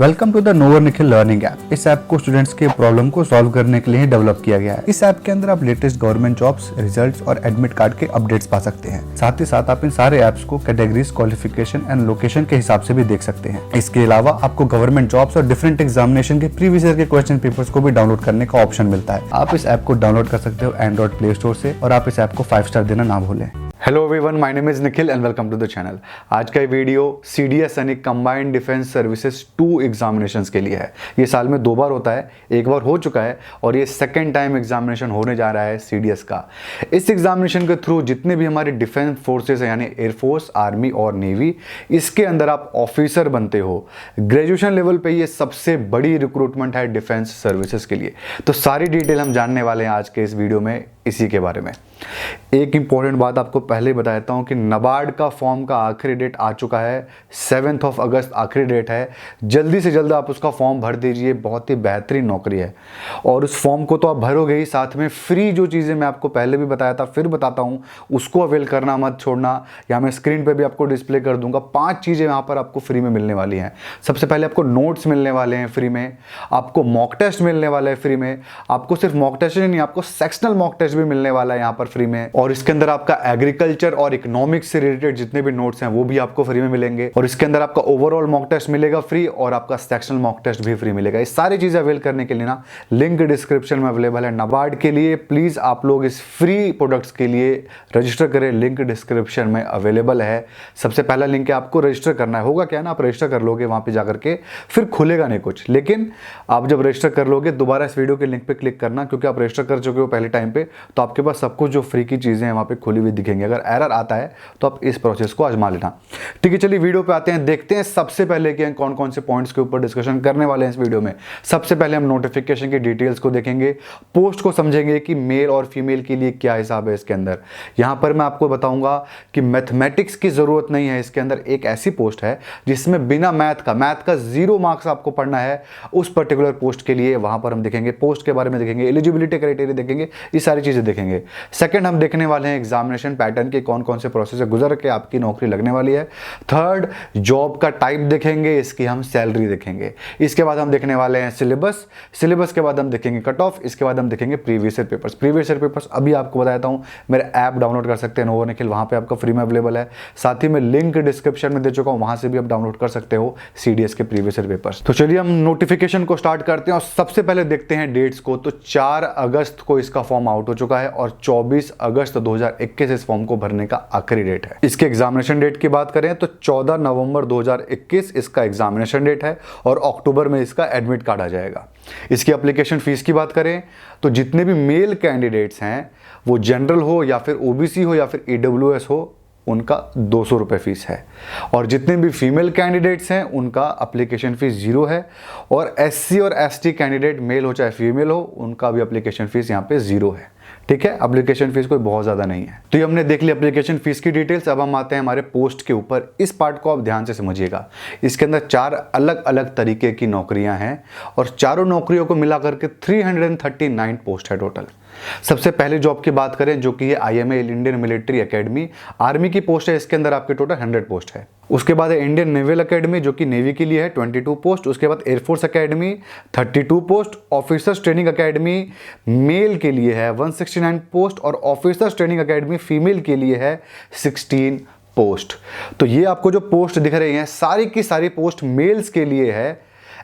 Welcome to the नोवर Nikhil learning app. इस app को स्टूडेंट्स के प्रॉब्लम को सॉल्व करने के लिए डेवलप किया गया है। इस ऐप के अंदर आप लेटेस्ट गवर्नमेंट जॉब्स, रिजल्ट्स और एडमिट कार्ड के अपडेट्स पा सकते हैं। साथ ही साथ आप इन सारे ऐप्स को कैटेगरीज, क्वालिफिकेशन एंड लोकेशन के हिसाब से भी देख सकते हैं। इसके अलावा आपको गवर्नमेंट जॉब्स और डिफरेंट एग्जामिनेशन के प्रीवियस ईयर के क्वेश्चन पेपर्स को भी डाउनलोड करने का ऑप्शन मिलता है। आप इस ऐप को डाउनलोड कर सकते हो एंड्रॉइड प्ले स्टोर से, और आप इस ऐप को 5 स्टार देना ना भूलें। Hello everyone, my name is Nikhil and welcome to the channel. आज का ये वीडियो सीडीएस यानी कंबाइंड डिफेंस सर्विसेज 2 एग्जामिनेशंस के लिए है। ये साल में 2 बार होता है, एक बार हो चुका है और ये सेकेंड टाइम एग्जामिनेशन होने जा रहा है सीडीएस का। इस एग्जामिनेशन के थ्रू जितने भी हमारे डिफेंस फोर्सेस हैं यानी एयरफोर्स, आर्मी और नेवी, इसके अंदर आप ऑफिसर बनते हो। ग्रेजुएशन लेवल पे ये सबसे बड़ी रिक्रूटमेंट है डिफेंस सर्विसेज के लिए। तो सारी डिटेल हम जानने वाले हैं आज के इस वीडियो में इसी के बारे में। एक इंपॉर्टेंट बात आपको पहले ही बता देता हूं कि नाबार्ड का फॉर्म का आखिरी डेट आ चुका है। 7 अगस्त आखिरी डेट है। जल्दी से जल्द आप उसका फॉर्म भर दीजिए, बहुत ही बेहतरीन नौकरी है। और उस फॉर्म को तो आप भरोगे ही, साथ में फ्री जो चीज़ें मैं आपको पहले भी बताया था फिर बताता हूं, उसको अवेल करना मत छोड़ना। या मैं स्क्रीन पर भी आपको डिस्प्ले कर दूंगा। 5 चीज़ें यहाँ पर आपको फ्री में मिलने वाली हैं। सबसे पहले आपको नोट्स मिलने वाले हैं फ्री में, आपको मॉक टेस्ट मिलने वाला है फ्री में, आपको सिर्फ मॉक टेस्ट नहीं, आपको सेक्शनल मॉक टेस्ट भी मिलने वाला है यहाँ पर फ्री में। और इसके अंदर आपका एग्रीकल्चर और इकोनॉमिक्स से रिलेटेड जितने भी नोट्स हैं वो भी आपको फ्री में मिलेंगे। और इसके अंदर आपका ओवरऑल मॉक टेस्ट मिलेगा फ्री और आपका सेक्शनल मॉक टेस्ट भी फ्री मिलेगा। ये सारी चीजें अवेल करने के लिए ना लिंक डिस्क्रिप्शन में अवेलेबल है नाबार्ड के लिए। प्लीज आप लोग इस फ्री प्रोडक्ट्स के लिए रजिस्टर करें, लिंक डिस्क्रिप्शन में अवेलेबल है। सबसे पहला लिंक है, आपको रजिस्टर करना है। होगा क्या ना, आप रजिस्टर कर लोगे वहां पे जाकर के, फिर खुलेगा नहीं कुछ, लेकिन आप जब रजिस्टर कर लोगे दोबारा इस वीडियो के लिंक पे क्लिक करना, क्योंकि आप रजिस्टर कर चुके हो पहले टाइम पे, तो आपके पास सब कुछ जो फ्री की चीजें हैं वहां पे खुली हुई दिखेंगी। अगर एरर आता है तो आप इस प्रोसेस को आजमा लेना। ठीक है, चलिए वीडियो पे आते हैं, देखते हैं सबसे पहले कि कौन कौन से पॉइंट्स के ऊपर डिस्कशन करने वाले हैं इस वीडियो में। सबसे पहले हम नोटिफिकेशन की डिटेल्स को देखेंगे, पोस्ट को समझेंगे कि मेल और फीमेल के लिए क्या हिसाब है इसके अंदर। यहां पर मैं आपको बताऊंगा कि मैथमेटिक्स की जरूरत नहीं है इसके अंदर। एक ऐसी पोस्ट है जिसमें बिना मैथ का 0 मार्क्स आपको पढ़ना है उस पर्टिकुलर पोस्ट के लिए। वहां पर हम देखेंगे, पोस्ट के बारे में देखेंगे, एलिजिबिलिटी क्राइटेरिया देखेंगे, ये सारी चीजें देखेंगे। सेकंड हम देखने वाले हैं एग्जामिनेशन पैटर्न के कौन कौन से प्रोसेस से गुजर के आपकी नौकरी लगने वाली है। थर्ड, जॉब का टाइप देखेंगे, इसकी हम सैलरी देखेंगे। इसके बाद हम देखने वाले हैं सिलेबस के बाद हम देखेंगे कट ऑफ, इसके बाद हम देखेंगे प्रीवियस ईयर पेपर्स। अभी आपको बताता हूं, मेरा ऐप डाउनलोड कर सकते हैं नोवर निखिल, वहां पे आपका फ्री में अवेलेबल है। साथ ही मैं लिंक डिस्क्रिप्शन में दे चुका हूं, वहां से भी आप डाउनलोड कर सकते हो सीडीएस के प्रीवियस ईयर पेपर्स। तो चलिए हम नोटिफिकेशन को स्टार्ट करते हैं और सबसे पहले देखते हैं डेट्स को। तो 4 अगस्त को इसका फॉर्म आउट हो चुका है और 24 अगस्त 2021 इस फॉर्म को भरने का आखिरी डेट है। इसके एग्जामिनेशन डेट की बात करें तो 14 नवंबर 2021 इसका एग्जामिनेशन डेट है और अक्टूबर में इसका एडमिट कार्ड आ जाएगा। इसकी एप्लीकेशन फीस की बात करें तो जितने भी मेल कैंडिडेट्स हैं, वो जनरल हो या फिर ओबीसी हो या फिर ईडब्ल्यूएस हो, उनका 200 रुपये फीस है। और जितने भी फीमेल कैंडिडेट्स हैं उनका एप्लीकेशन फीस 0 है। और एससी और एसटी कैंडिडेट, मेल हो चाहे फीमेल हो, उनका भी एप्लीकेशन फीस यहाँ पे 0 है। ठीक है, एप्लीकेशन फीस कोई बहुत ज्यादा नहीं है। तो ये हमने देख ली एप्लीकेशन फीस की डिटेल्स। अब हम आते हैं हमारे पोस्ट के ऊपर। इस पार्ट को आप ध्यान से समझिएगा। इसके अंदर 4 अलग अलग तरीके की नौकरियां हैं और चारों नौकरियों को मिलाकर के 339 पोस्ट है टोटल। सबसे पहले जॉब की बात करें जो कि है IMA Indian military academy, army की पोस्ट है। इसके अंदर आपके टोटल 100 पोस्ट है। उसके बाद है इंडियन नेवल एकेडमी जो कि नेवी के लिए है, 22 पोस्ट। उसके बाद air force academy 32 post. Officers training academy male के लिए है 169 पोस्ट और ऑफिसर्स ट्रेनिंग एकेडमी फीमेल के लिए है 16 पोस्ट। तो ये आपको जो पोस्ट दिख रही हैं सारी की सारी पोस्ट मेल्स के लिए है,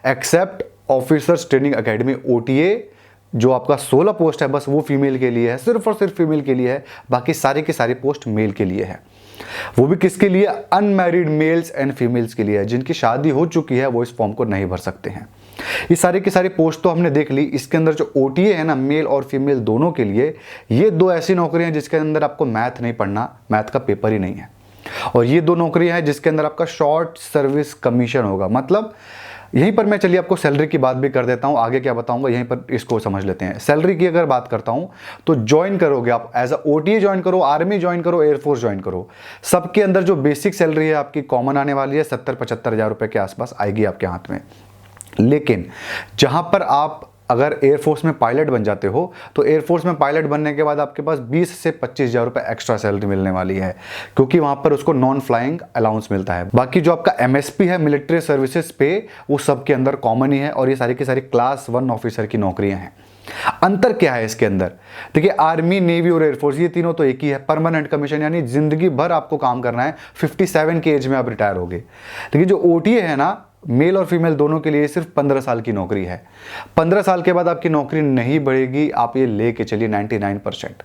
except officers training academy OTA जो आपका 16 पोस्ट है, बस वो फीमेल के लिए है, सिर्फ और सिर्फ फीमेल के लिए है। बाकी सारी की सारी पोस्ट मेल के लिए है। वो भी किसके लिए? अनमैरिड मेल्स एंड फीमेल्स के लिए है। जिनकी शादी हो चुकी है वो इस फॉर्म को नहीं भर सकते हैं। ये सारी की सारी पोस्ट तो हमने देख ली। इसके अंदर जो OTA है ना, मेल और फीमेल दोनों के लिए, ये 2 ऐसी नौकरियां हैं जिसके अंदर आपको मैथ नहीं पढ़ना, मैथ का पेपर ही नहीं है। और ये 2 नौकरियां हैं जिसके अंदर आपका शॉर्ट सर्विस कमीशन होगा। मतलब यहीं पर मैं चलिए आपको सैलरी की बात भी कर देता हूं, आगे क्या बताऊंगा यहीं पर इसको समझ लेते हैं। सैलरी की अगर बात करता हूं तो ज्वाइन करोगे आप एज अ OTA ज्वाइन करो, आर्मी ज्वाइन करो, एयरफोर्स ज्वाइन करो, सबके अंदर जो बेसिक सैलरी है आपकी कॉमन आने वाली है, 70-75 हज़ार रुपए के आसपास आएगी आपके हाथ में। लेकिन जहां पर आप अगर एयरफोर्स में पायलट बन जाते हो तो एयरफोर्स में पायलट बनने के बाद आपके पास 20 से 25 हज़ार रुपये एक्स्ट्रा सैलरी मिलने वाली है, क्योंकि वहाँ पर उसको नॉन फ्लाइंग अलाउंस मिलता है। बाकी जो आपका MSP है, मिलिट्री सर्विसेज पे, वो सबके अंदर कॉमन ही है और ये सारी की सारी क्लास 1 ऑफिसर की नौकरियां हैं। अंतर क्या है इसके अंदर? देखिए, आर्मी, नेवी और एयरफोर्स ये तीनों तो एक ही है। परमानेंट कमीशन यानी जिंदगी भर आपको काम करना है, 57 की एज में आप रिटायर होगे। देखिए, जो OTA है ना, मेल और फीमेल दोनों के लिए सिर्फ 15 साल की नौकरी है। 15 साल के बाद आपकी नौकरी नहीं बढ़ेगी, आप ये लेके चलिए 99%।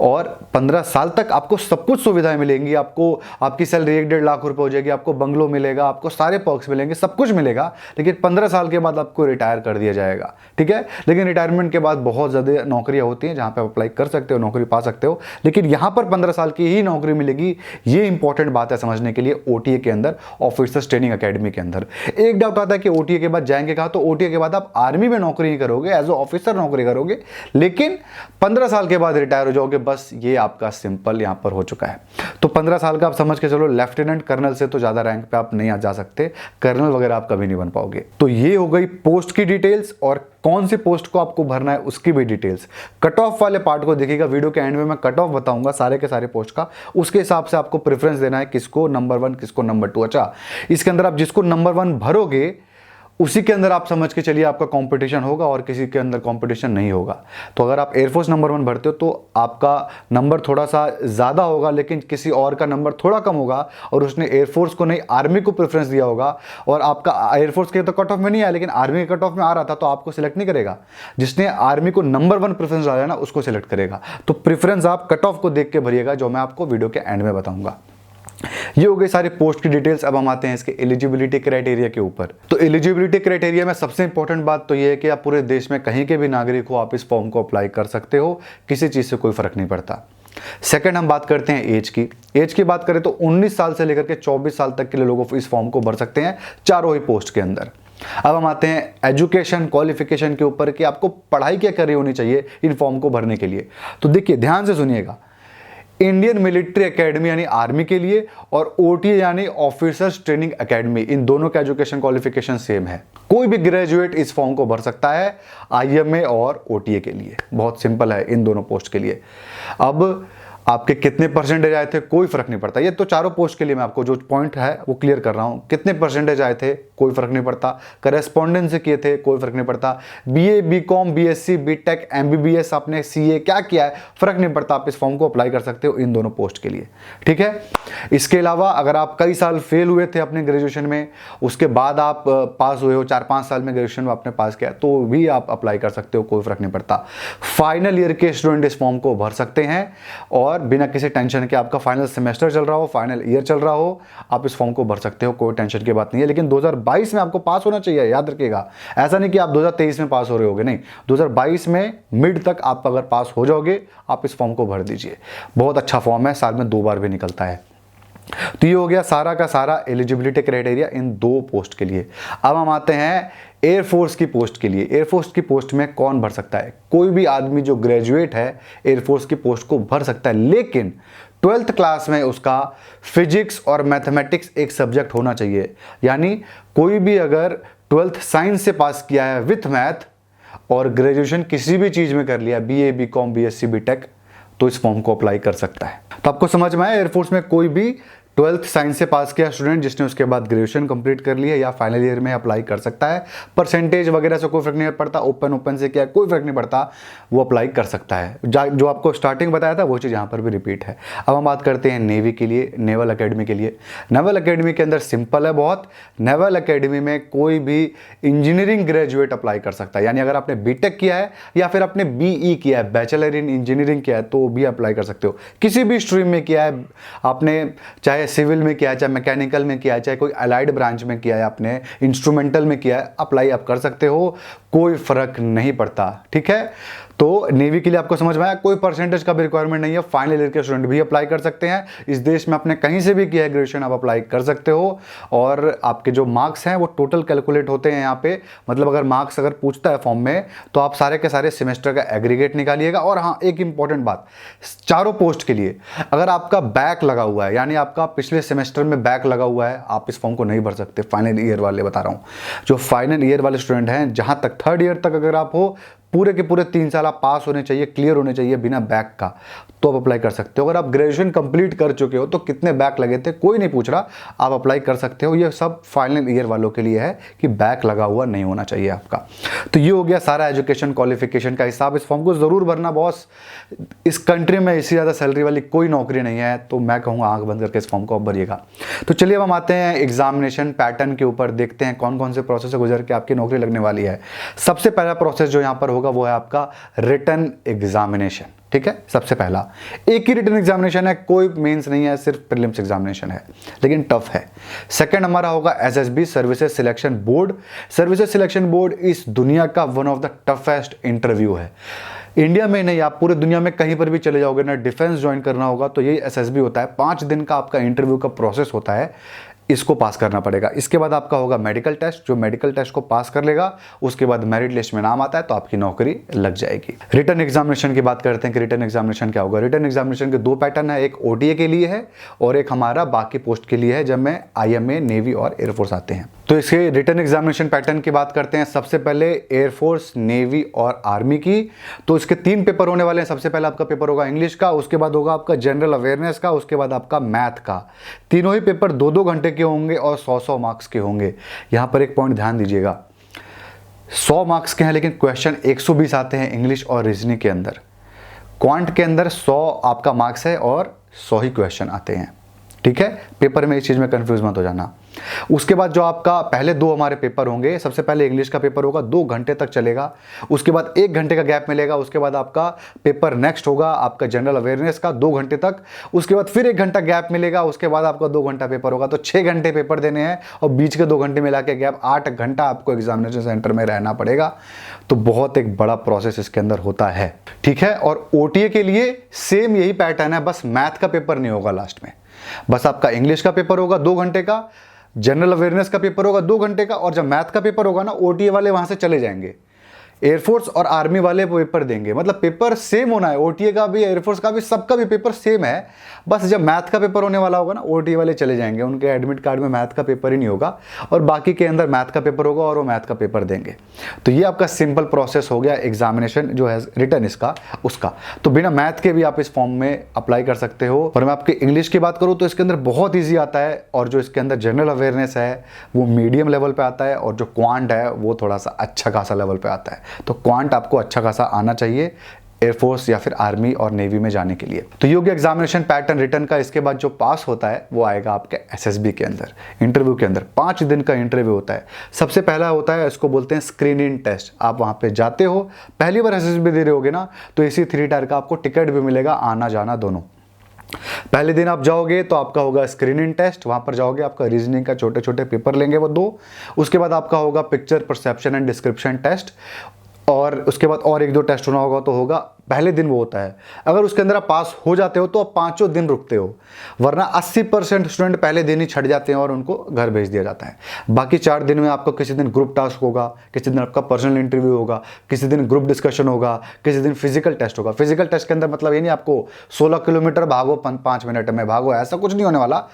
और 15 साल तक आपको सब कुछ सुविधाएं मिलेंगी, आपको आपकी सैलरी 1-1.5 लाख रुपए हो जाएगी, आपको बंगलो मिलेगा, आपको सारे पर्क्स मिलेंगे, सब कुछ मिलेगा। लेकिन 15 साल के बाद आपको रिटायर कर दिया जाएगा, ठीक है। लेकिन रिटायरमेंट के बाद बहुत ज़्यादा नौकरियाँ होती हैं जहाँ पर अप्लाई कर सकते हो, नौकरी पा सकते हो, लेकिन यहाँ पर 15 साल की ही नौकरी मिलेगी। ये इंपॉर्टेंट बात है समझने के लिए OTA के अंदर, ऑफिसर्स ट्रेनिंग अकेडमी के अंदर। एक डाउट आता है कि OTA के बाद जाएंगे कहाँ, तो OTA के बाद आप आर्मी में नौकरी नहीं करोगे, एज ए ऑफिसर नौकरी करोगे, लेकिन 15 साल के बाद रिटायर हो जाओगे। बस ये आपका सिंपल यहां पर हो चुका है। तो 15 साल का आप समझ के चलो, लेफ्टिनेंट कर्नल से तो ज्यादा रैंक पे आप नहीं आ जा सकते, कर्नल वगैरह आप कभी नहीं बन पाओगे। तो ये हो गई पोस्ट की डिटेल्स, और कौन सी पोस्ट को आपको भरना है उसकी भी डिटेल्स। कट ऑफ वाले पार्ट को देखिएगा, वीडियो के एंड में मैं कट ऑफ बताऊंगा सारे के सारे पोस्ट का, उसके हिसाब से आपको प्रेफरेंस देना है, किसको नंबर 1, किसको नंबर 2। अच्छा, इसके अंदर आप जिसको नंबर 1 भरोगे उसी के अंदर आप समझ के चलिए आपका कंपटीशन होगा, और किसी के अंदर कंपटीशन नहीं होगा। तो अगर आप एयरफोर्स नंबर 1 भरते हो तो आपका नंबर थोड़ा सा ज़्यादा होगा, लेकिन किसी और का नंबर थोड़ा कम होगा, और उसने एयरफोर्स को नहीं आर्मी को प्रेफरेंस दिया होगा, और आपका एयरफोर्स के तो कट ऑफ में नहीं आया लेकिन आर्मी के कट ऑफ में आ रहा था, तो आपको सिलेक्ट नहीं करेगा। जिसने आर्मी को नंबर 1 प्रेफरेंस डाला ना उसको सिलेक्ट करेगा। तो प्रेफरेंस आप कट ऑफ को देख के भरिएगा, जो मैं आपको वीडियो के एंड में बताऊंगा। ये हो गई सारी पोस्ट की डिटेल्स। अब हम आते हैं इसके एलिजिबिलिटी क्राइटेरिया के ऊपर। तो एलिजिबिलिटी क्राइटेरिया में सबसे इंपॉर्टेंट बात तो ये है कि आप पूरे देश में कहीं के भी नागरिक हो, आप इस फॉर्म को अप्लाई कर सकते हो, किसी चीज से कोई फर्क नहीं पड़ता। सेकंड, हम बात करते हैं एज की। एज की बात करें तो 19 साल से लेकर के 24 साल तक के लिए लोग इस फॉर्म को भर सकते हैं, चारों ही पोस्ट के अंदर। अब हम आते हैं एजुकेशन क्वालिफिकेशन के ऊपर कि आपको पढ़ाई क्या करी होनी चाहिए इन फॉर्म को भरने के लिए। तो देखिए, ध्यान से सुनिएगा, इंडियन मिलिट्री एकेडमी यानी आर्मी के लिए, और OTA यानी ऑफिसर्स ट्रेनिंग एकेडमी, इन दोनों का एजुकेशन क्वालिफिकेशन सेम है। कोई भी ग्रेजुएट इस फॉर्म को भर सकता है IMA और OTA के लिए। बहुत सिंपल है इन दोनों पोस्ट के लिए। अब आपके कितने परसेंटेज आए थे कोई फर्क नहीं पड़ता। ये तो चारों पोस्ट के लिए मैं आपको जो पॉइंट है वो क्लियर कर रहा हूं। कितने परसेंटेज आए थे कोई फर्क नहीं पड़ता, करेस्पॉन्डेंस से किए थे कोई फर्क नहीं पड़ता, BA BCom BSc BTech MBBS आपने CA क्या किया है फर्क नहीं पड़ता, आप इस फॉर्म को अप्लाई कर सकते हो इन दोनों पोस्ट के लिए, ठीक है। इसके अलावा अगर आप कई साल फेल हुए थे अपने ग्रेजुएशन में, उसके बाद आप पास हुए हो, 4-5 साल में ग्रेजुएशन में आपने पास किया, तो भी आप अप्लाई कर सकते हो, कोई फर्क नहीं पड़ता। फाइनल ईयर के स्टूडेंट इस फॉर्म को भर सकते हैं, और बिना किसी टेंशन के, आपका फाइनल सेमेस्टर चल रहा हो, फाइनल ईयर चल रहा हो, आप इस फॉर्म को भर सकते हो, कोई टेंशन की बात नहीं है। लेकिन 2022 में आपको पास होना चाहिए, याद रखिएगा। ऐसा नहीं कि आप 2023 में पास हो रहे होगे, नहीं, 2022 में मिड तक आप अगर पास हो जाओगे, आप इस फॉर्म को भर दीजिए। बहुत अच्छा फॉर्म है, साल में 2 बार भी निकलता है। तो ये हो गया सारा का सारा एलिजिबिलिटी क्राइटेरिया इन 2 पोस्ट के लिए। अब हम आते हैं एयरफोर्स की पोस्ट के लिए। एयरफोर्स की पोस्ट में कौन भर सकता है? कोई भी आदमी जो ग्रेजुएट है एयरफोर्स की पोस्ट को भर सकता है, लेकिन 12th क्लास में उसका फिजिक्स और मैथमेटिक्स एक सब्जेक्ट होना चाहिए। यानी कोई भी अगर 12th साइंस से पास किया है विथ मैथ, और ग्रेजुएशन किसी भी चीज में कर लिया, BA BCom BSc BTech, तो इस फॉर्म को अप्लाई कर सकता है। तो आपको समझ में आया, एयरफोर्स में कोई भी 12th साइंस से पास किया स्टूडेंट जिसने उसके बाद ग्रेजुएशन कंप्लीट कर ली है या फाइनल ईयर में अप्लाई कर सकता है। परसेंटेज वगैरह से कोई फर्क नहीं पड़ता, ओपन से किया कोई फर्क नहीं पड़ता, वो अप्लाई कर सकता है। जो आपको स्टार्टिंग बताया था वो चीज़ यहाँ पर भी रिपीट है। अब हम बात करते हैं नेवी के लिए, नेवल अकेडमी के लिए। नेवल अकेडमी के अंदर सिंपल है बहुत। नेवल अकेडमी में कोई भी इंजीनियरिंग ग्रेजुएट अप्लाई कर सकता है, यानी अगर आपने BTech किया है या फिर आपने BE किया है, बैचलर इन इंजीनियरिंग किया है, तो भी अप्लाई कर सकते हो। किसी भी स्ट्रीम में किया है आपने, चाहे सिविल में किया है, चाहे मैकेनिकल में किया है, चाहे कोई अलाइड ब्रांच में किया है, आपने इंस्ट्रूमेंटल में किया है, अप्लाई आप कर सकते हो, कोई फर्क नहीं पड़ता, ठीक है। तो नेवी के लिए आपको समझ में आया, कोई परसेंटेज का भी रिक्वायरमेंट नहीं है, फाइनल ईयर के स्टूडेंट भी अप्लाई कर सकते हैं। इस देश में आपने कहीं से भी किया है ग्रेजुएशन, आप अप्लाई कर सकते हो। और आपके जो मार्क्स हैं वो टोटल कैलकुलेट होते हैं यहाँ पे, मतलब अगर मार्क्स अगर पूछता है फॉर्म में तो आप सारे के सारे सेमेस्टर का एग्रीगेट निकालिएगा। और हाँ, एक इंपॉर्टेंट बात, चारों पोस्ट के लिए अगर आपका बैक लगा हुआ है, यानी आपका पिछले सेमेस्टर में बैक लगा हुआ है, आप इस फॉर्म को नहीं भर सकते। फाइनल ईयर वाले बता रहा हूँ, जो फाइनल ईयर वाले स्टूडेंट हैं, जहां तक थर्ड ईयर तक अगर आप हो, पूरे के पूरे 3 साल आप पास होने चाहिए, क्लियर होने चाहिए बिना बैक का, तो आप अप्लाई कर सकते हो। अगर आप ग्रेजुएशन कंप्लीट कर चुके हो तो कितने बैक लगे थे कोई नहीं पूछ रहा, आप अप्लाई कर सकते हो। ये सब फाइनल ईयर वालों के लिए है कि बैक लगा हुआ नहीं होना चाहिए आपका। तो ये हो गया सारा एजुकेशन क्वालिफिकेशन का हिसाब। इस फॉर्म को जरूर भरना बॉस, इस कंट्री में इससे ज़्यादा सैलरी वाली कोई नौकरी नहीं है, तो मैं कहूँगा आंख बंद करके इस फॉर्म को आप भरिएगा। तो चलिए अब हम आते हैं एग्जामिनेशन पैटर्न के ऊपर, देखते हैं कौन कौन से प्रोसेस से गुजर के आपकी नौकरी लगने वाली है। सबसे पहला प्रोसेस जो यहाँ पर होगा वो है आपका रिटन एग्जामिनेशन। ठीक है, सबसे पहला एक ही रिटन एग्जामिनेशन है, कोई मेंस नहीं है, सिर्फ प्रीलिम्स एग्जामिनेशन है, लेकिन टफ है। सेकंड हमारा होगा SSB services selection board. Services selection board इस दुनिया का one of the toughest interview है। इंडिया में नहीं, आप पूरे दुनिया में कहीं पर भी चले जाओगे ना, डिफेंस ज्वाइन करना होगा तो यही एसएसबी होता है। 5 दिन का आपका इंटरव्यू का प्रोसेस होता है, इसको पास करना पड़ेगा। इसके बाद आपका होगा मेडिकल टेस्ट, जो मेडिकल टेस्ट को पास कर लेगा उसके बाद मेरिट लिस्ट में नाम आता है तो आपकी नौकरी लग जाएगी। रिटन एग्जामिनेशन की बात करते हैं कि रिटन एग्जामिनेशन क्या होगा। रिटन एग्जामिनेशन के 2 पैटर्न है, एक ओटीए के लिए है और एक हमारा बाकी पोस्ट के लिए है, जब में आईएमए, नेवी और एयरफोर्स आते हैं। तो इसके रिटन एग्जामिनेशन पैटर्न की बात करते हैं। सबसे पहले एयरफोर्स, नेवी और आर्मी की। तो इसके 3 पेपर होने वाले हैं। सबसे पहले आपका पेपर होगा इंग्लिश का, उसके बाद होगा आपका जनरल अवेयरनेस का, उसके बाद आपका मैथ का। तीनों ही पेपर 2-2 घंटे के होंगे और 100-100 मार्क्स के होंगे। यहां पर एक पॉइंट ध्यान दीजिएगा, 100 मार्क्स के हैं लेकिन क्वेश्चन 120 आते हैं इंग्लिश और रीजनिंग के अंदर। क्वांट के अंदर 100 आपका मार्क्स है और 100 ही क्वेश्चन आते हैं। ठीक है, पेपर में इस चीज में कंफ्यूज मत हो जाना। उसके बाद जो आपका पहले 2 हमारे पेपर होंगे, सबसे पहले इंग्लिश का पेपर होगा, 2 घंटे तक चलेगा। उसके बाद 1 घंटे का गैप मिलेगा। उसके बाद आपका पेपर नेक्स्ट होगा आपका जनरल अवेयरनेस का, 2 घंटे तक। उसके बाद फिर 1 घंटा गैप मिलेगा। उसके बाद आपका 2 घंटा पेपर होगा। तो 6 घंटे पेपर देने हैं और बीच के 2 घंटे मिला के गैप 8 घंटा आपको एग्जामिनेशन सेंटर में रहना पड़ेगा। तो बहुत एक बड़ा प्रोसेस इसके अंदर होता है। ठीक है, और ओटीए के लिए सेम यही पैटर्न है, बस मैथ का पेपर नहीं होगा लास्ट में। बस आपका इंग्लिश का पेपर होगा 2 घंटे का, जनरल अवेयरनेस का पेपर होगा 2 घंटे का, और जब मैथ का पेपर होगा ना, ओटीए वाले वहां से चले जाएंगे, एयरफोर्स और आर्मी वाले पेपर देंगे। मतलब पेपर सेम होना है, ओटीए का भी, एयरफोर्स का भी, सबका भी पेपर सेम है। बस जब मैथ का पेपर होने वाला होगा ना, ओटीए वाले चले जाएंगे, उनके एडमिट कार्ड में मैथ का पेपर ही नहीं होगा और बाकी के अंदर मैथ का पेपर होगा और वो मैथ का पेपर देंगे। तो ये आपका सिंपल प्रोसेस हो गया एग्जामिनेशन जो है रिटन इसका उसका। तो बिना मैथ के भी आप इस फॉर्म में अप्लाई कर सकते हो। और मैं आपके इंग्लिश की बात करूँ तो इसके अंदर बहुत ईजी आता है, और जो इसके अंदर जनरल अवेयरनेस है वो मीडियम लेवल पे आता है, और जो क्वांट है वो थोड़ा सा अच्छा खासा लेवल पे आता है। तो क्वांट आपको अच्छा खासा आना चाहिए एयरफोर्स या फिर आर्मी और नेवी में जाने के लिए। तो ये हो गया एग्जामिनेशन पैटर्न रिटर्न का। इसके बाद जो पास होता है वो आएगा आपके एसएसबी के अंदर, इंटरव्यू के अंदर। 5 दिन का इंटरव्यू होता है। सबसे पहला होता है, इसको बोलते हैं स्क्रीनिंग टेस्ट। आप वहां पे जाते हो, पहली बार एसएसबी दे रहे होगे ना, तो इसी 3 टायर का आपको टिकट भी मिलेगा, आना जाना दोनों। पहले दिन आप जाओगे तो आपका होगा स्क्रीनिंग टेस्ट, वहां पर जाओगे, आपका रीजनिंग का छोटे छोटे पेपर लेंगे वो 2। उसके बाद आपका होगा picture perception and description test, और उसके बाद और 1-2 टेस्ट होना होगा। तो होगा पहले दिन वो होता है। अगर उसके अंदर आप पास हो जाते हो तो आप 5 दिन रुकते हो, वरना 80% स्टूडेंट पहले दिन ही छट जाते हैं और उनको घर भेज दिया जाता है। बाकी 4 दिन में आपको किसी दिन ग्रुप टास्क होगा, किसी दिन आपका पर्सनल इंटरव्यू होगा, किसी दिन ग्रुप डिस्कशन होगा, किसी दिन फिजिकल टेस्ट होगा। फिजिकल टेस्ट के अंदर मतलब ये नहीं आपको 16 किलोमीटर भागो 5 मिनट में भागो, ऐसा कुछ नहीं होने वाला।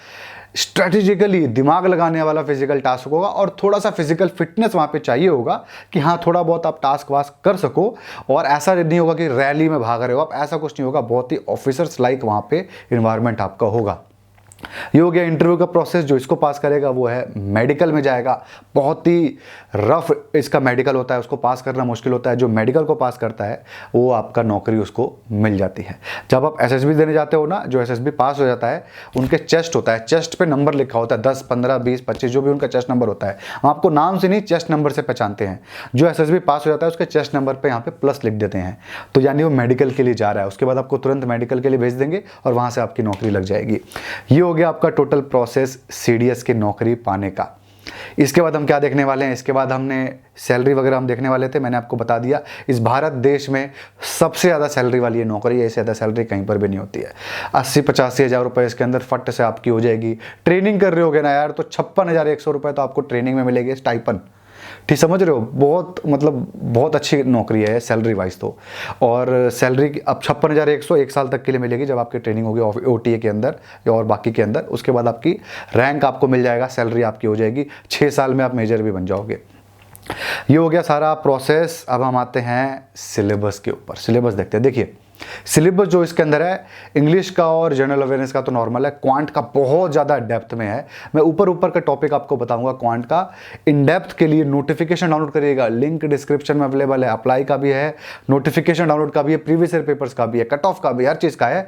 स्ट्रेटेजिकली दिमाग लगाने वाला फिजिकल टास्क होगा, और थोड़ा सा फिजिकल फिटनेस वहां पे चाहिए होगा कि हाँ थोड़ा बहुत आप टास्क वास्क कर सको। और ऐसा नहीं होगा कि रैली में भाग रहे हो आप, ऐसा कुछ नहीं होगा। बहुत ही ऑफिसर्स लाइक वहां पे इन्वायरमेंट आपका होगा। ये हो गया इंटरव्यू का प्रोसेस। जो इसको पास करेगा वो है मेडिकल में जाएगा। बहुत ही रफ इसका मेडिकल होता है, उसको पास करना मुश्किल होता है। जो मेडिकल को पास करता है वो आपका नौकरी उसको मिल जाती है। जब आप एसएसबी देने जाते हो ना, जो एसएसबी पास हो जाता है उनके चेस्ट होता है, चेस्ट पे नंबर लिखा होता है 10, 15, 20, 25 जो भी उनका चेस्ट नंबर होता है। हम आपको नाम से नहीं चेस्ट नंबर से पहचानते हैं। जो एसएसबी पास हो जाता है उसके चेस्ट नंबर पर यहाँ पे प्लस लिख देते हैं, तो यानी वो मेडिकल के लिए जा रहा है। उसके बाद आपको तुरंत मेडिकल के लिए भेज देंगे और वहाँ से आपकी नौकरी लग जाएगी। ये हो गया आपका टोटल प्रोसेस सीडीएस की नौकरी पाने का। इसके बाद हम क्या देखने वाले हैं, इसके बाद हमने सैलरी वगैरह हम देखने वाले थे। मैंने आपको बता दिया इस भारत देश में सबसे ज़्यादा सैलरी वाली ये नौकरी है, इससे ज़्यादा सैलरी कहीं पर भी नहीं होती है। 80-85 हज़ार रुपये इसके अंदर फट से आपकी हो जाएगी। ट्रेनिंग कर रहे होगे ना यार, तो 56,100 रुपये तो आपको ट्रेनिंग में मिलेगी स्टाइपन। ठीक समझ रहे हो, बहुत मतलब बहुत अच्छी नौकरी है सैलरी वाइज तो। और सैलरी अब 56,100 1 साल तक के लिए मिलेगी जब आपकी ट्रेनिंग होगी OTA के अंदर या और बाकी के अंदर। उसके बाद आपकी रैंक आपको मिल जाएगा, सैलरी आपकी हो जाएगी, 6 साल में आप मेजर भी बन जाओगे। ये हो गया सारा प्रोसेस। अब हम आते हैं सिलेबस के ऊपर। सिलेबस देखते हैं। देखिए सिलेबस जो इसके अंदर है, इंग्लिश का और जनरल अवेयरनेस का तो नॉर्मल है, क्वांट का बहुत ज़्यादा डेप्थ में है। मैं ऊपर ऊपर का टॉपिक आपको बताऊंगा क्वांट का। इन डेप्थ के लिए नोटिफिकेशन डाउनलोड करिएगा, लिंक डिस्क्रिप्शन में अवेलेबल है। अप्लाई का भी है, नोटिफिकेशन डाउनलोड का भी है, प्रीवियस ईयर पेपर्स का भी है, कट ऑफ का भी, हर चीज़ का है।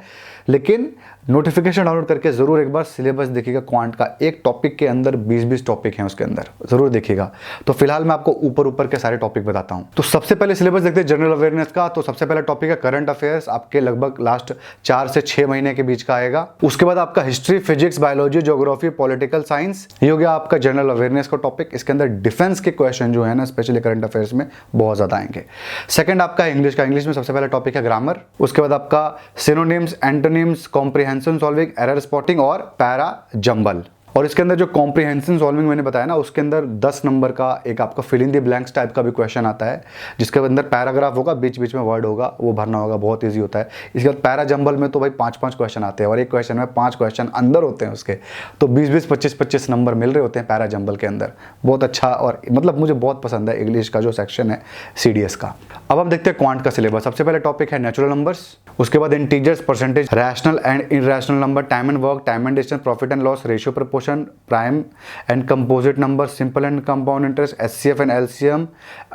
लेकिन नोटिफिकेशन डाउनलोड करके जरूर एक बार सिलेबस देखिएगा क्वांट का। एक टॉपिक के अंदर 20-20 टॉपिक हैं उसके अंदर, जरूर देखिएगा। तो फिलहाल मैं आपको ऊपर ऊपर के सारे टॉपिक बताता हूं। तो सबसे पहले सिलेबस देखते हैं जनरल अवेयरनेस का। तो सबसे पहला टॉपिक है करंट अफेयर्स, आपके लगभग लास्ट 4 से 6 महीने के बीच का आएगा। उसके बाद आपका history, physics, biology, geography, political science, ये हो गया आपका जनरल अवेयरनेस का टॉपिक। इसके अंदर डिफेंस के क्वेश्चन जो है ना, स्पेशली करंट अफेयर्स में बहुत ज्यादा आएंगे। सेकंड आपका इंग्लिश का। इंग्लिश में सबसे पहला टॉपिक है ग्रामर। उसके बाद आपका synonyms, antonyms, comprehension solving, error spotting और पैरा जंबल। और इसके अंदर जो कॉम्प्रिहेंशन सॉल्विंग मैंने बताया ना, उसके अंदर 10 नंबर का एक आपका fill in the blanks type का भी क्वेश्चन आता है, जिसके अंदर पैराग्राफ होगा, बीच बीच में वर्ड होगा, वो भरना होगा, बहुत ईजी होता है। इसके बाद पैरा जंबल में तो भाई 5-5 क्वेश्चन आते हैं और एक क्वेश्चन में 5 क्वेश्चन अंदर होते हैं उसके, तो 20-20, 25-25 नंबर मिल रहे होते हैं पैरा जंबल के अंदर। बहुत अच्छा, और मतलब मुझे बहुत पसंद है इंग्लिश का जो सेक्शन है CDS का। अब हम देखते हैं क्वांट का सिलेबस। सबसे पहले टॉपिक है नेचुरल नंबर्स, उसके बाद integers, percentage, rational and irrational number, time and work, time and distance, profit and loss, ratio proportion, prime and composite number, simple and compound interest, HCF and LCM,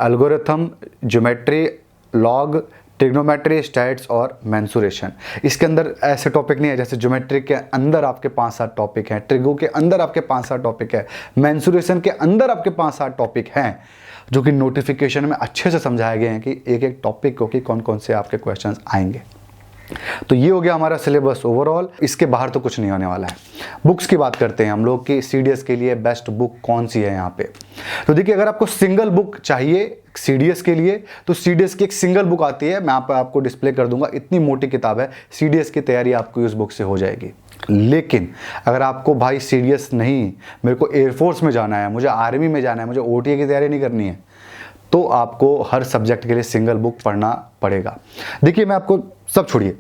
algorithm, geometry, log, trigonometry, stats और mensuration. इसके अंदर ऐसे topic नहीं है, जैसे geometry के अंदर आपके 5-7 टॉपिक हैं, ट्रिगो के अंदर आपके 5-7 टॉपिक है, मेंसुरेशन के अंदर आपके 5-7 टॉपिक हैं, जो कि नोटिफिकेशन में अच्छे से समझाए गए हैं कि एक एक टॉपिक को कि कौन कौन से आपके क्वेश्चंस आएंगे। तो ये हो गया हमारा सिलेबस ओवरऑल। इसके बाहर तो कुछ नहीं होने वाला है। बुक्स की बात करते हैं हम लोग कि CDS के लिए बेस्ट बुक कौन सी है यहाँ पे। तो देखिए, अगर आपको सिंगल बुक चाहिए CDS के लिए, तो CDS की एक सिंगल बुक आती है, मैं आपको डिस्प्ले कर दूंगा। इतनी मोटी किताब है, CDS की तैयारी आपको उस बुक से हो जाएगी। लेकिन अगर आपको भाई CDS नहीं, मेरे को एयरफोर्स में जाना है, मुझे आर्मी में जाना है, मुझे OTA की तैयारी नहीं करनी है, तो आपको हर सब्जेक्ट के लिए सिंगल बुक पढ़ना पड़ेगा। देखिए, मैं आपको सब छोड़िए,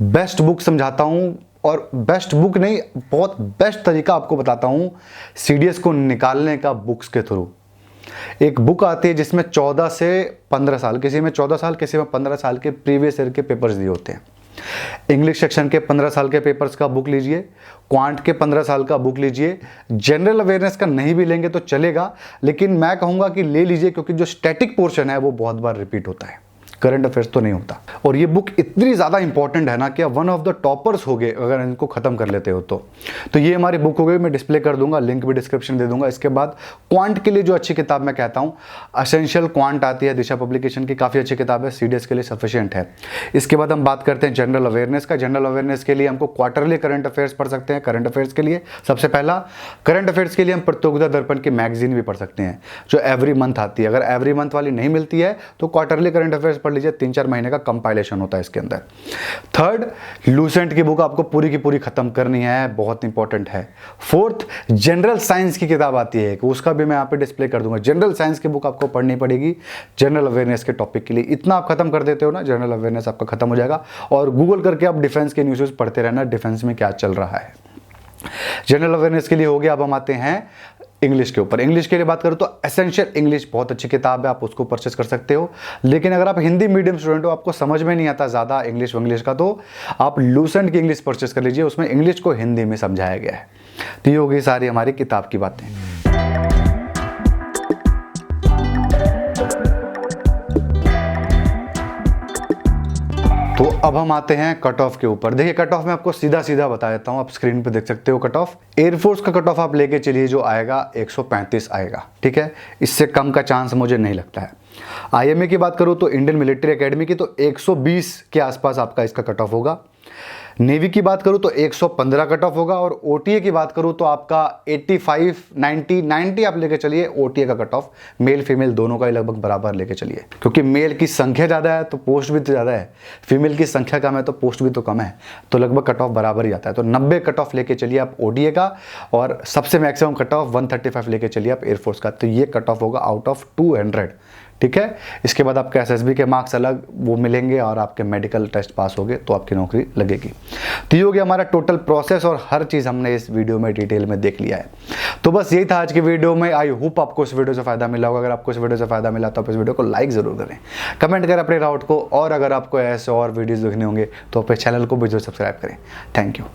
बेस्ट बुक समझाता हूं, और बेस्ट बुक नहीं, बहुत बेस्ट तरीका आपको बताता हूं CDS को निकालने का बुक्स के थ्रू। एक बुक आती है जिसमें 14 से 15 साल, किसी में 14 साल, किसी में 15 साल के प्रीवियस ईयर के पेपर्स दिए होते हैं। इंग्लिश सेक्शन के 15 साल के पेपर्स का बुक लीजिए, क्वांट के 15 साल का बुक लीजिए। जनरल अवेयरनेस का नहीं भी लेंगे तो चलेगा, लेकिन मैं कहूंगा कि ले लीजिए, क्योंकि जो स्टैटिक पोर्शन है वो बहुत बार रिपीट होता है, करंट अफेयर्स तो नहीं होता। और ये बुक इतनी ज़्यादा इंपॉर्टेंट है ना कि वन ऑफ द टॉपर्स हो गए अगर इनको ख़त्म कर लेते हो तो ये हमारी बुक हो गई। मैं डिस्प्ले कर दूंगा, लिंक भी डिस्क्रिप्शन दे दूंगा। इसके बाद क्वांट के लिए जो अच्छी किताब मैं कहता हूँ, असेंशियल क्वांट आती है दिशा पब्लिकेशन की, काफ़ी अच्छी किताब है, CDS के लिए सफिशिएंट है। इसके बाद हम बात करते हैं जनरल अवेयरनेस का। जनरल अवेयरनेस के लिए हमको क्वार्टरली करंट अफेयर्स पढ़ सकते हैं। करंट अफेयर्स के लिए सबसे पहला, करंट अफेयर्स के लिए हम प्रतियोगिता दर्पण की मैगजीन भी पढ़ सकते हैं, जो एवरी मंथ आती है। अगर एवरी मंथ वाली नहीं मिलती है तो क्वार्टरली करंट अफेयर्स पढ़ लीजिए, 3-4 महीने का कंपाइलेशन होता है इसके अंदर। थर्ड, लूसेंट की बुक आपको पूरी की पूरी खत्म करनी है, बहुत इंपॉर्टेंट है। फोर्थ, जनरल साइंस की किताब आती है, उसका भी मैं यहाँ पे डिस्प्ले कर दूंगा। जनरल साइंस की बुक आपको पढ़नी पड़ेगी जनरल अवेयरनेस के टॉपिक के लिए। इतना आप खत्म कर देते हो ना, जनरल अवेयरनेस आपका खत्म हो जाएगा। और गूगल करके आप डिफेंस के न्यूज़ पढ़ते रहना, डिफेंस में क्या चल रहा है। जनरल अवेयरनेस के लिए हो गया। अब हम आते हैं इंग्लिश के ऊपर। इंग्लिश के लिए बात करूं तो एसेंशियल इंग्लिश बहुत अच्छी किताब है, आप उसको परचेस कर सकते हो। लेकिन अगर आप हिंदी मीडियम स्टूडेंट हो, आपको समझ में नहीं आता ज़्यादा इंग्लिश का, तो आप लूसेंट की इंग्लिश परचेस कर लीजिए, उसमें इंग्लिश को हिंदी में समझाया गया है। तो ये होगी सारी हमारी किताब की बातें। तो अब हम आते हैं कट ऑफ के ऊपर। देखिए, कट ऑफ में आपको सीधा सीधा बता देता हूं, आप स्क्रीन पे देख सकते हो कट ऑफ। एयरफोर्स का कट ऑफ आप लेके चलिए, जो आएगा 135 आएगा, ठीक है, इससे कम का चांस मुझे नहीं लगता है। IMA की बात करूं तो इंडियन मिलिट्री एकेडमी की तो 120 के आसपास आपका इसका कट ऑफ होगा। नेवी की बात करूँ तो 115 कट ऑफ होगा, और ओटीए की बात करूँ तो आपका 85, 90 आप लेके चलिए ओटीए का कट ऑफ, मेल फीमेल दोनों का ही लगभग बराबर लेके चलिए, क्योंकि मेल की संख्या ज़्यादा है तो पोस्ट भी तो ज़्यादा है, फीमेल की संख्या कम है तो पोस्ट भी तो कम है, तो लगभग कट ऑफ बराबर ही आता है। तो 90 कट ऑफ लेके चलिए आप ओडीए का, और सबसे मैक्सिमम कट ऑफ 135 लेके चलिए आप एयरफोर्स का, तो ये कट ऑफ होगा आउट ऑफ 200। ठीक है, इसके बाद आपके एसएसबी के मार्क्स अलग वो मिलेंगे, और आपके मेडिकल टेस्ट पास हो गए तो आपकी नौकरी लगेगी। तो ये हो गया हमारा टोटल प्रोसेस, और हर चीज़ हमने इस वीडियो में डिटेल में देख लिया है। तो बस यही था आज की वीडियो में। आई होप आपको इस वीडियो से फायदा मिला होगा। अगर आपको इस वीडियो से फायदा मिला तो आप इस वीडियो को लाइक जरूर करें, कमेंट करें अपने डाउट को, और अगर आपको ऐसे और वीडियोज़ देखने होंगे तो अपने चैनल को भी जो सब्सक्राइब करें। Thank you.